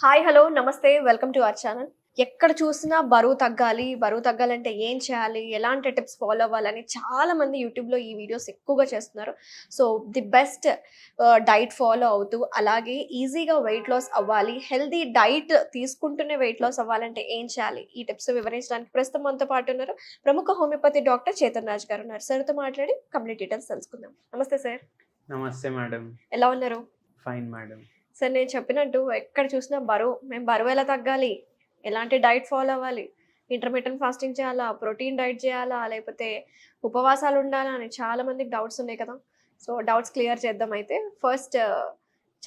Hi hello నమస్తే welcome to our channel. ఎక్కడ చూసినా బరువు తగ్గాలి, బరువు తగ్గాలంటే ఏం చేయాలి, ఎలాంటి టిప్స్ ఫాలో అవ్వాలని చాలా మంది యూట్యూబ్లో ఈ వీడియోస్ ఎక్కువగా చేస్తున్నారు. So the best diet follow అవుతూ అలాగే ఈజీగా వెయిట్ లాస్ అవ్వాలి, హెల్దీ డైట్ తీసుకుంటూనే వెయిట్ లాస్ అవ్వాలంటే ఏం చేయాలి, ఈ టిప్స్ వివరించడానికి ప్రస్తుతం మనతో పాటు ఉన్నారు ప్రముఖ హోమియోపతి డాక్టర్ చేతన్ రాజ్ గారు ఉన్నారు. సార్తో మాట్లాడి కంప్లీట్ డీటెయిల్స్ తెలుసుకుందాం. నమస్తే సార్. నమస్తే మేడం. ఎలా ఉన్నారు? Fine madam. సార్, నేను చెప్పినట్టు ఎక్కడ చూసినా మేము బరువు ఎలా తగ్గాలి, ఎలాంటి డైట్ ఫాలో అవ్వాలి, ఇంటర్మీడియట్ ఫాస్టింగ్ చేయాలా, ప్రోటీన్ డైట్ చేయాలా, లేకపోతే ఉపవాసాలు ఉండాలా అని చాలా మందికి డౌట్స్ ఉన్నాయి కదా. సో డౌట్స్ క్లియర్ చేద్దాం. అయితే ఫస్ట్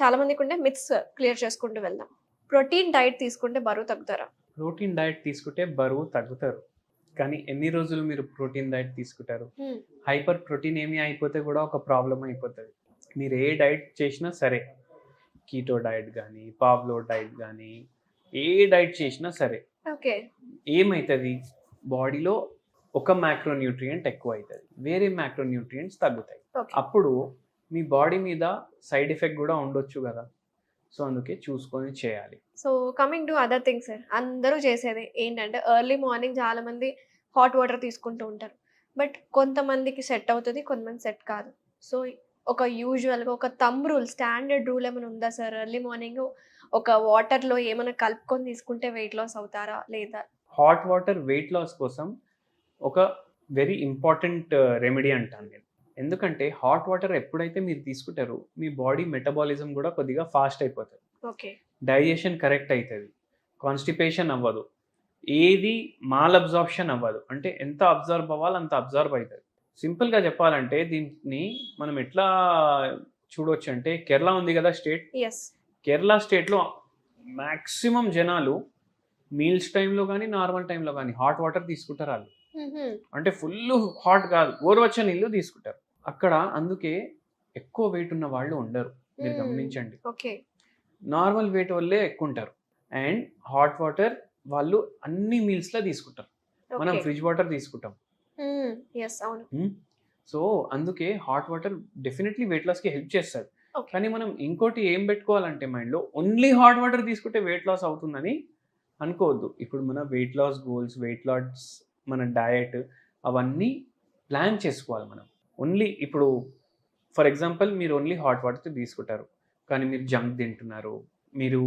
చాలా మందికి ఉండే మిత్స్ క్లియర్ చేసుకుంటూ వెళ్దాం. ప్రోటీన్ డైట్ తీసుకుంటే బరువు తగ్గుతారా? ప్రోటీన్ డైట్ తీసుకుంటే బరువు తగ్గుతారు, కానీ ఎన్ని రోజులు మీరు ప్రోటీన్ డైట్ తీసుకుంటారు? హైపర్ ప్రోటీనేమియా అయిపోతే కూడా ఒక ప్రాబ్లం అయిపోతుంది. మీరు ఏ డైట్ చేసినా సరే, కీటో డైట్ కానీ పావ్లో డైట్ కానీ ఏ డైట్ చేసినా సరే, ఓకే, ఏమవుతుంది, బాడీలో ఒక మ్యాక్రోన్యూట్రియంట్ ఎక్కువ అవుతుంది, వేరే మ్యాక్రోన్యూట్రియంట్స్ తగ్గుతాయి. అప్పుడు మీ బాడీ మీద సైడ్ ఎఫెక్ట్ కూడా ఉండొచ్చు కదా. సో అందుకే చూసుకొని చేయాలి. So coming to other things sir, అందరూ చేసేది ఏంటంటే ఎర్లీ మార్నింగ్ చాలా మంది హాట్ వాటర్ తీసుకుంటూ ఉంటారు. బట్ కొంతమందికి సెట్ అవుతుంది, కొంతమంది సెట్ కాదు. సో ఒక యూజువల్గా ఒక థంబ్ రూల్, స్టాండర్డ్ రూల్ ఏమైనా ఉందా సార్? ఎర్లీ మార్నింగ్ ఒక వాటర్లో ఏమైనా కలుపుకొని తీసుకుంటే వెయిట్ లాస్ అవుతారా లేదా? హాట్ వాటర్ వెయిట్ లాస్ కోసం ఒక వెరీ ఇంపార్టెంట్ రెమెడీ అంటాను నేను. ఎందుకంటే హాట్ వాటర్ ఎప్పుడైతే మీరు తీసుకుంటారో మీ బాడీ మెటబాలిజం కూడా కొద్దిగా ఫాస్ట్ అయిపోతుంది. ఓకే, డైజెషన్ కరెక్ట్ అవుతుంది, కాన్స్టిపేషన్ అవ్వదు, ఏది మాల్ అబ్జార్ప్షన్ అవ్వదు. అంటే ఎంత అబ్జర్వ్ అవ్వాలి అంత అబ్జర్వ్ అవుతుంది. సింపుల్గా చెప్పాలంటే దీన్ని మనం ఎట్లా చూడవచ్చు అంటే, కేరళ ఉంది కదా స్టేట్, కేరళ స్టేట్లో మ్యాక్సిమం జనాలు మీల్స్ టైంలో కానీ నార్మల్ టైంలో కానీ హాట్ వాటర్ తీసుకుంటారు. వాళ్ళు అంటే ఫుల్ హాట్ కాదు, గోరువెచ్చని నీళ్ళు తీసుకుంటారు అక్కడ. అందుకే ఎక్కువ వెయిట్ ఉన్న వాళ్ళు ఉండరు, మీరు గమనించండి. నార్మల్ వెయిట్ వల్లే ఎక్కువ ఉంటారు. అండ్ హాట్ వాటర్ వాళ్ళు అన్ని మీల్స్లో తీసుకుంటారు, మనం ఫ్రిడ్జ్ వాటర్ తీసుకుంటాం. సో అందుకే హాట్ వాటర్ డెఫినెట్లీ వెయిట్ లాస్కి హెల్ప్ చేస్తుంది. కానీ మనం ఇంకోటి ఏం పెట్టుకోవాలంటే మైండ్లో, ఓన్లీ హాట్ వాటర్ తీసుకుంటే వెయిట్ లాస్ అవుతుందని అనుకోవద్దు. ఇప్పుడు మన weight loss goals, weight loss, మన డయట్ అవన్నీ ప్లాన్ చేసుకోవాలి మనం. ఓన్లీ ఇప్పుడు ఫర్ ఎగ్జాంపుల్ మీరు ఓన్లీ హాట్ వాటర్ తీసుకుంటారు, కానీ మీరు జంక్ తింటున్నారు, మీరు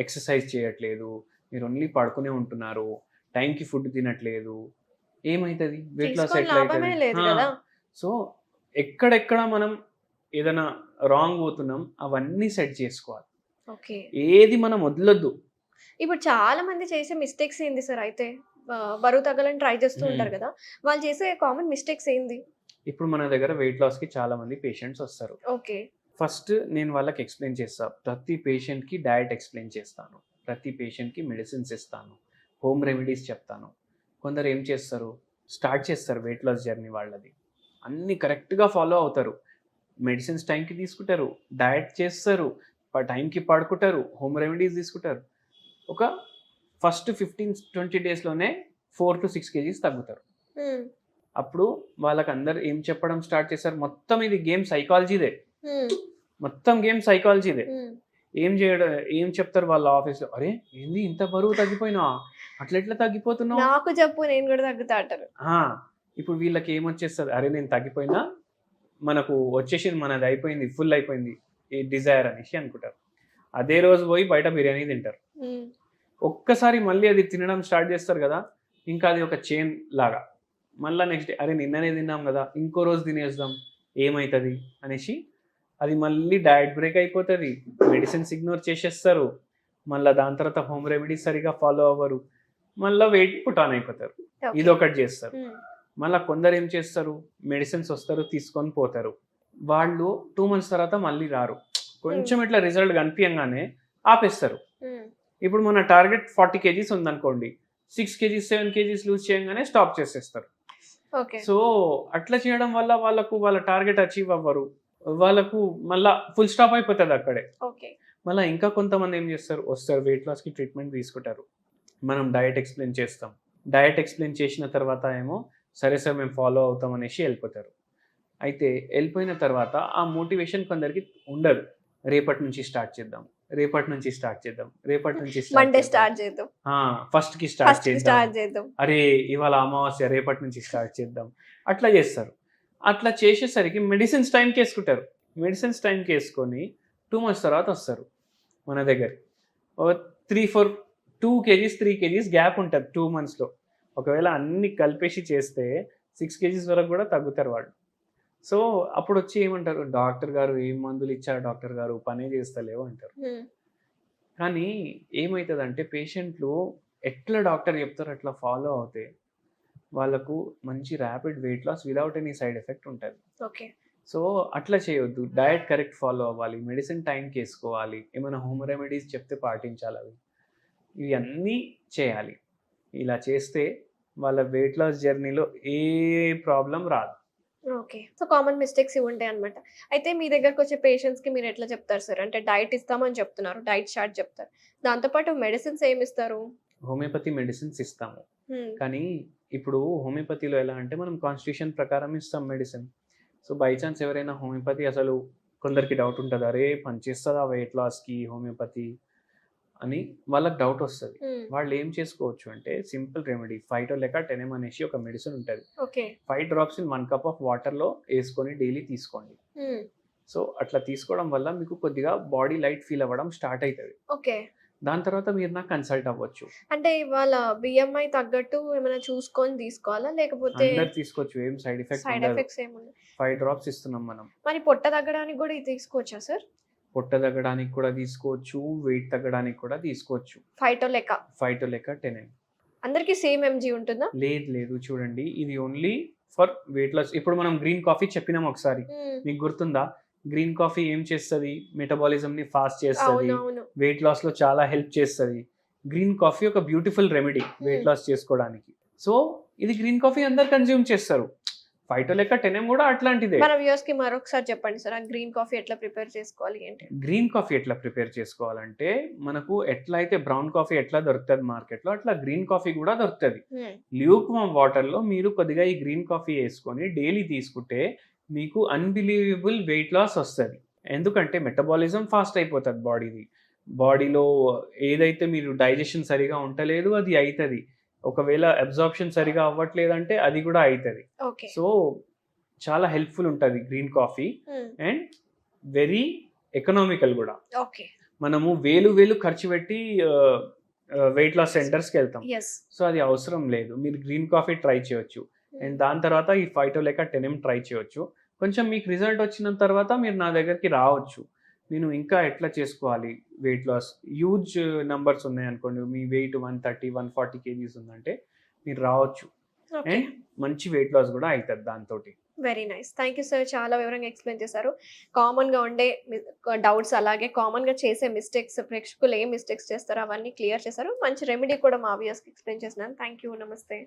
ఎక్సర్సైజ్ చేయట్లేదు, మీరు ఓన్లీ పడుకునే ఉంటున్నారు, టైంకి ఫుడ్ తినట్లేదు, ఏమవుతుంది? వెయిట్ లాస్ ఎట్లా అవుతుంది? సో ఎక్కడెక్కడ మనం ఏదైనా రాంగ్ పోతున్నాం అవన్నీ సెట్ చేసుకోవాలి. ఏది మనం వదలొద్దు. ఇప్పుడు చాలా మంది చేసే మిస్టేక్స్ ఏంది సార్? అయితే బరువు తగ్గాలని ట్రై చేస్తూ ఉంటారు కదా, వాళ్ళు చేసే కామన్ మిస్టేక్స్ ఏంది? ఇప్పుడు మన దగ్గర వెయిట్ లాస్కి చాలా మంది పేషెంట్స్ వస్తారు. ఓకే, ఫస్ట్ నేను వాళ్ళకి ఎక్స్ప్లెయిన్ చేస్తాను. ప్రతి పేషెంట్కి డయట్ ఎక్స్ప్లెయిన్ చేస్తాను, ప్రతి పేషెంట్కి మెడిసిన్స్ ఇస్తాను, హోమ్ రెమెడీస్ చెప్తాను. కొందరు ఏం చేస్తారు, స్టార్ట్ చేస్తారు వెయిట్ లాస్ జర్నీ, వాళ్ళది అన్నీ కరెక్ట్గా ఫాలో అవుతారు, మెడిసిన్స్ టైంకి తీసుకుంటారు, డయట్ చేస్తారు, టైంకి పడుకుంటారు, హోమ్ రెమెడీస్ తీసుకుంటారు. ఒక ఫస్ట్ 15-20 డేస్లోనే 4 to 6 kgs తగ్గుతారు. అప్పుడు వాళ్ళకి అందరు ఏం చెప్పడం స్టార్ట్ చేస్తారు, మొత్తం ఇది గేమ్ సైకాలజీదే, మొత్తం గేమ్ సైకాలజీదే. ఏం చెప్తారు వాళ్ళ ఆఫీస్లో, అరే ఏంది ఇంత బరువు తగ్గిపోయినా, అట్లా తగ్గిపోతున్నావు, నాకు చెప్పు నేను కూడా తగ్గుతా అంటారు. ఇప్పుడు వీళ్ళకి ఏమొచ్చేస్తుంది, అరే నేను తగ్గిపోయినా, మనకు వచ్చేసింది, మనది అయిపోయింది, ఫుల్ అయిపోయింది ఈ డిజైర్ అనేసి అనుకుంటారు. అదే రోజు పోయి బయట బిర్యానీ తింటారు. ఒక్కసారి మళ్ళీ అది తినడం స్టార్ట్ చేస్తారు కదా, ఇంకా అది ఒక చైన్ లాగా. మళ్ళీ నెక్స్ట్ డే, అరే నిన్ననే తిన్నాం కదా, ఇంకో రోజు తినేద్దాం, ఏమవుతుంది అనేసి అది మళ్ళీ డయట్ బ్రేక్ అయిపోతుంది, మెడిసిన్స్ ఇగ్నోర్ చేసేస్తారు, మళ్ళీ దాని తర్వాత హోమ్ రెమెడీస్ సరిగా ఫాలో అవ్వరు, మళ్ళీ వెయిట్ పుట్ ఆన్ అయిపోతారు. ఇది ఒకటి చేస్తారు. మళ్ళీ కొందరు ఏం చేస్తారు, మెడిసిన్స్ వస్తారు తీసుకొని పోతారు, వాళ్ళు 2 months తర్వాత మళ్ళీ రారు, కొంచెం ఇట్లా రిజల్ట్ కనిపించగానే ఆపేస్తారు. ఇప్పుడు మన టార్గెట్ 40 kgs ఉందనుకోండి, 6 kgs 7 kgs లూజ్ చేయగానే స్టాప్ చేసేస్తారు. సో అట్లా చేయడం వల్ల వాళ్ళ టార్గెట్ అచీవ్ అవ్వరు, వాళ్ళకు మళ్ళీ ఫుల్ స్టాప్ అయిపోతుంది అక్కడే. మళ్ళీ ఇంకా కొంతమంది ఏం చేస్తారు, వస్తారు వెయిట్ లాస్కి ట్రీట్మెంట్ తీసుకుంటారు, మనం డయట్ ఎక్స్ప్లెయిన్ చేస్తాం, డయట్ ఎక్స్ప్లెయిన్ చేసిన తర్వాత ఏమో సరే సార్ మేము ఫాలో అవుతాం అనేసి వెళ్ళిపోతారు. అయితే వెళ్ళిపోయిన తర్వాత ఆ మోటివేషన్ కొందరికి ఉండదు, రేపటి నుంచి స్టార్ట్ చేద్దాం, రేపటి నుంచి స్టార్ట్ చేద్దాం, రేపటి నుంచి మండే స్టార్ట్ చేద్దాం, ఫస్ట్ కి స్టార్ట్ చేద్దాం, స్టార్ట్ చేద్దాం. అరే ఇవాళ అమావాస్య రేపటి నుంచి స్టార్ట్ చేద్దాం, అట్లా చేస్తారు. అట్లా చేసేసరికి మెడిసిన్స్ టైంకి వేసుకుంటారు. మెడిసిన్స్ టైంకి వేసుకొని 2 months తర్వాత వస్తారు మన దగ్గర. 2 kgs 3 kgs గ్యాప్ ఉంటుంది 2 monthsలో. ఒకవేళ అన్ని కలిపేసి చేస్తే 6 kgs వరకు కూడా తగ్గుతారు వాళ్ళు. సో అప్పుడు వచ్చి ఏమంటారు, డాక్టర్ గారు ఏం మందులు ఇచ్చారు, డాక్టర్ గారు పనే చేస్తలేవు అంటారు. కానీ ఏమవుతుందంటే పేషెంట్లు ఎట్లా డాక్టర్ చెప్తారో అట్లా ఫాలో అవుతే వాళ్ళకు మంచి rapid weight loss without any side effect ఉంటుంది. ఓకే. సో అట్లా చేయొద్దు, డయట్ కరెక్ట్ ఫాలో అవ్వాలి, మెడిసిన్ టైంకి వేసుకోవాలి, ఏమైనా హోమ్ రెమెడీస్ చెప్తే పాటించాలి, ఇవి అన్నీ చేయాలి. ఇలా చేస్తే వాళ్ళ వెయిట్ లాస్ జర్నీలో ఏ ప్రాబ్లం రాదు. ఓకే. సో కామన్ మిస్టేక్స్ ఇవి ఉంటాయి అనమాట. అయితే మీ దగ్గరకు వచ్చే పేషెంట్స్కి మీరు ఎట్లా చెప్తారు సార్? అంటే డైట్ ఇస్తామని చెప్తున్నారు, డైట్ చార్ట్ చెప్తారు, దాంతోపాటు మెడిసిన్స్ ఏమి ఇస్తారు? హోమియోపతి మెడిసిన్స్ ఇస్తాము. కానీ ఇప్పుడు హోమియోపతిలో ఎలా అంటే మనం కాన్స్టిట్యూషన్ ప్రకారం ఇస్తాం మెడిసిన్. సో బై ఛాన్స్ ఎవరైనా హోమియోపతి అసలు కొందరికి డౌట్ ఉంటుంది, అరే పనిచేస్తుందా వెయిట్ లాస్కి హోమియోపతి అని వాళ్ళకి డౌట్ వస్తుంది. వాళ్ళు ఏం చేసుకోవచ్చు అంటే సింపుల్ రెమెడీ ఫైటోలెకా 10M అనేసి ఒక మెడిసిన్ ఉంటుంది. 5 drops in 1 cup of వాటర్లో వేసుకొని డైలీ తీసుకోండి. సో అట్లా తీసుకోవడం వల్ల మీకు కొద్దిగా బాడీ లైట్ ఫీల్ అవ్వడం స్టార్ట్ అవుతుంది. ఓకే. దాని తర్వాత మీరు నాకు కన్సల్ట్ అవ్వచ్చు. అంటే వాళ్ళ బిఎంఐ తగ్గట్టు ఏమైనా చూసుకొని తీసుకోవాలా, లేకపోతే అందరు తీసుకోవచ్చు, ఏం సైడ్ ఎఫెక్ట్స్ ఏముంది? 5 drops ఇస్తున్నాం మనం. మరి పొట్ట తగ్గడానికి కూడా ఇది తీసుకోవచ్చా సార్? పొట్ట తగ్గడానికి కూడా తీసుకోవచ్చు, వెయిట్ తగ్గడానికి కూడా తీసుకోవచ్చు. ఫైటోలెకా 10M. అందరికి సేమ్ ఎంజీ ఉంటుందా? లేదు చూడండి, ఇది ఓన్లీ ఫర్ వెయిట్ లాస్. ఇప్పుడు మనం గ్రీన్ కాఫీ చెప్పినాం ఒకసారి, మీకు గుర్తుందా? గ్రీన్ కాఫీ ఏం చేస్తుంది, మెటబాలిజం ని ఫాస్ట్ చేస్తుంది, వెయిట్ లాస్ లో చాలా హెల్ప్ చేస్తుంది. గ్రీన్ కాఫీ ఒక బ్యూటిఫుల్ రెమెడీ వెయిట్ లాస్ చేసుకోవడానికి. సో ఇది గ్రీన్ కాఫీ అందరు కన్జ్యూమ్ చేస్తారు. ఫైటోలెకా 10M కూడా అట్లాంటిదే. మన వ్యూవర్స్ కి మరొకసారి చెప్పండి సార్, గ్రీన్ కాఫీ ఎట్లా ప్రిపేర్ చేసుకోవాలి ఏంటి? గ్రీన్ కాఫీ ఎట్లా ప్రిపేర్ చేసుకోవాలంటే మనకు ఎట్లా అయితే బ్రౌన్ కాఫీ ఎట్లా దొరుకుతుంది మార్కెట్లో, అట్లా గ్రీన్ కాఫీ కూడా దొరుకుతుంది. ల్యూక్ వామ్ వాటర్ లో మీరు కొద్దిగా ఈ గ్రీన్ కాఫీ వేసుకొని డైలీ తీసుకుంటే మీకు అన్బిలీవబుల్ వెయిట్ లాస్ వస్తుంది. ఎందుకంటే మెటబాలిజం ఫాస్ట్ అయిపోతుంది బాడీలో ఏదైతే మీరు డైజెషన్ సరిగా ఉండలేదు అది అవుతుంది, ఒకవేళ అబ్జార్ప్షన్ సరిగా అవ్వట్లేదంటే అది కూడా అవుతుంది. సో చాలా హెల్ప్ఫుల్ ఉంటుంది green coffee and very economical కూడా. మనము వేలు ఖర్చు పెట్టి వెయిట్ లాస్ సెంటర్స్కి వెళ్తాం, సో అది అవసరం లేదు. మీరు గ్రీన్ కాఫీ ట్రై చేయొచ్చు అండ్ దాని తర్వాత ఈ ఫైటోలెకా 10M ట్రై చేయొచ్చు. కొంచెం మీకు రిజల్ట్ వచ్చిన తర్వాత మీరు నా దగ్గరికి రావచ్చు, నేను ఇంకా ఎట్లా చేసుకోవాలి వెయిట్ లాస్. హ్యూజ్ నంబర్స్ ఉన్నాయి అనుకోండి, మీ వెయిట్ 130-140 kgs ఉందంటే మీరు రావచ్చు అండ్ మంచి వెయిట్ లాస్ కూడా అవుతుంది దాంతో. Very nice, thank you sir, చాలా వివరంగా ఎక్స్ప్లెయిన్ చేశారు. కామన్గా ఉండే డౌట్స్ అలాగే కామన్గా చేసే మిస్టేక్స్, ప్రేక్షకులు ఏ మిస్టేక్స్ చేస్తారో అవన్నీ క్లియర్ చేశారు. మంచి రెమెడీ కూడా మా వ్యూయర్స్కి ఎక్స్ప్లెయిన్ చేసినారు. థ్యాంక్ యూ, నమస్తే.